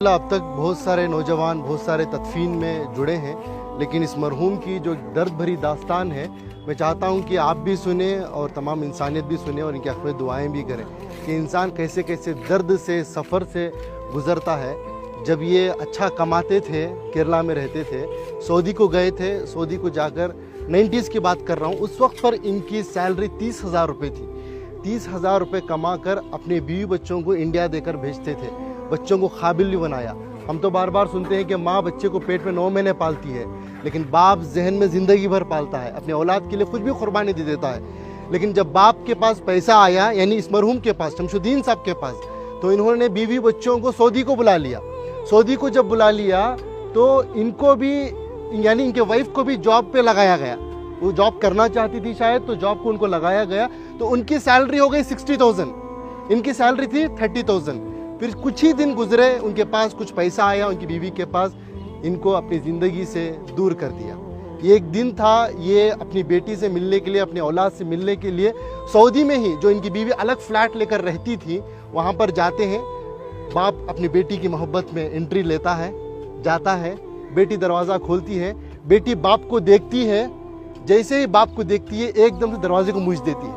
अब तक बहुत सारे नौजवान बहुत सारे तदफीन में जुड़े हैं, लेकिन इस मरहूम की जो दर्द भरी दास्तान है, मैं चाहता हूं कि आप भी सुने और तमाम इंसानियत भी सुने और इनके हक़ में दुआएं भी करें कि इंसान कैसे कैसे दर्द से सफ़र से गुज़रता है। जब ये अच्छा कमाते थे, केरला में रहते थे, सऊदी को गए थे, सऊदी को जाकर 90s की बात कर रहा हूँ, उस वक्त पर इनकी सैलरी 30,000 रुपये थी। 30,000 रुपये कमा कर अपने बीवी बच्चों को इंडिया देकर भेजते थे, बच्चों को काबिल बनाया। हम तो बार बार सुनते हैं कि माँ बच्चे को पेट में 9 महीने पालती है, लेकिन बाप जहन में ज़िंदगी भर पालता है, अपने औलाद के लिए कुछ भी कुर्बानी दे देता है। लेकिन जब बाप के पास पैसा आया, यानी इस मरहूम के पास, शमशुद्दीन साहब के पास, तो इन्होंने बीवी बच्चों को सऊदी को बुला लिया। सऊदी को जब बुला लिया तो इनको भी, यानी इनके वाइफ को भी जॉब पे लगाया गया। वो जॉब करना चाहती थी शायद, तो जॉब को उनको लगाया गया, तो उनकी सैलरी हो गई 60,000, इनकी सैलरी थी 30,000। फिर कुछ ही दिन गुजरे, उनके पास कुछ पैसा आया, उनकी बीवी के पास, इनको अपनी ज़िंदगी से दूर कर दिया। ये एक दिन था, ये अपनी बेटी से मिलने के लिए, अपने औलाद से मिलने के लिए सऊदी में ही, जो इनकी बीवी अलग फ्लैट लेकर रहती थी, वहाँ पर जाते हैं। बाप अपनी बेटी की मोहब्बत में एंट्री लेता है, जाता है, बेटी दरवाज़ा खोलती है, बेटी बाप को देखती है, जैसे ही बाप को देखती है एकदम से दरवाजे को मूछ देती है।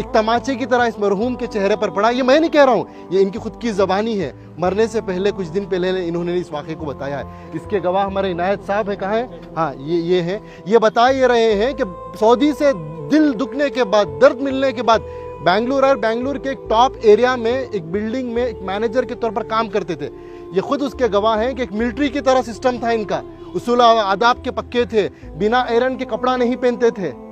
एक तमाचे की तरह इस मरहूम के चेहरे पर पड़ा। ये मैं नहीं कह रहा हूँ, ये इनकी खुद की ज़बानी है। मरने से पहले, कुछ दिन पहले इन्होंने इस वाक़े को बताया है। इसके गवाह हमारे इनायत साहब है, कहाँ है? हाँ, ये हैं। ये बता ये रहे हैं कि सऊदी से दिल दुखने के बाद, दर्द मिलने के बाद, बेंगलुरु के एक टॉप एरिया में एक बिल्डिंग में एक मैनेजर के तौर पर काम करते थे। ये खुद उसके गवाह हैं कि एक मिलिट्री की तरह सिस्टम था इनका, उसूल आदाब के पक्के थे, बिना आयरन के कपड़ा नहीं पहनते थे।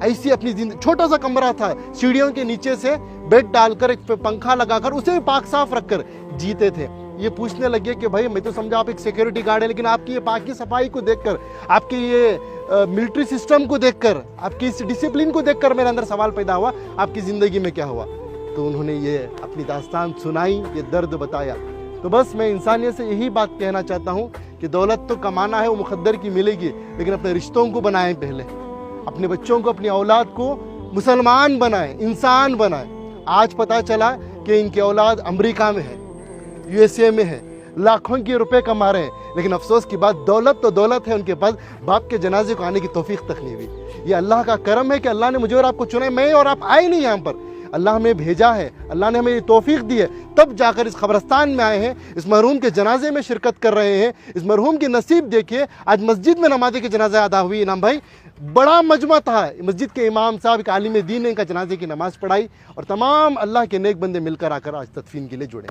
ऐसी अपनी जिंदगी, छोटा सा कमरा था, सीढ़ियों के नीचे से बेड डालकर, एक पंखा लगाकर, उसे भी पाक साफ रखकर जीते थे। ये पूछने लगे कि भाई, मैं तो समझा आप एक सिक्योरिटी गार्ड है, लेकिन आपकी ये पाकी सफाई को देखकर, आपके ये मिलिट्री सिस्टम को देखकर, आपकी इस डिसिप्लिन को देखकर मेरे अंदर सवाल पैदा हुआ, आपकी ज़िंदगी में क्या हुआ? तो उन्होंने ये अपनी दास्तान सुनाई, ये दर्द बताया। तो बस मैं इंसानियत से यही बात कहना चाहता हूँ कि दौलत तो कमाना है, वो मुकद्दर की मिलेगी, लेकिन अपने रिश्तों को बनाएं पहले, अपने बच्चों को, अपनी औलाद को मुसलमान बनाएं, इंसान बनाएं। आज पता चला कि इनकी औलाद अमेरिका में है, USA में है, लाखों के रुपए कमा रहे हैं, लेकिन अफसोस की बात, दौलत तो दौलत है उनके पास, बाप के जनाजे को आने की तौफीक तक नहीं हुई। ये अल्लाह का करम है कि अल्लाह ने मुझे और आपको चुना है। मैं और आप आए नहीं यहाँ पर, अल्लाह हमें भेजा है, अल्लाह ने हमें ये तौफीक दी है, तब जाकर इस कब्रस्तान में आए हैं, इस मरहूम के जनाजे में शिरकत कर रहे हैं। इस मरहूम की नसीब देखिए, आज मस्जिद में नमाज़े के जनाजा अदा हुई। इनाम भाई, बड़ा मजमा था, मस्जिद के इमाम साहब, एक आलिम दीन ने इनका जनाजे की नमाज़ पढ़ाई, और तमाम अल्लाह के नेक बंदे मिलकर आकर आज तदफीन के लिए जुड़े।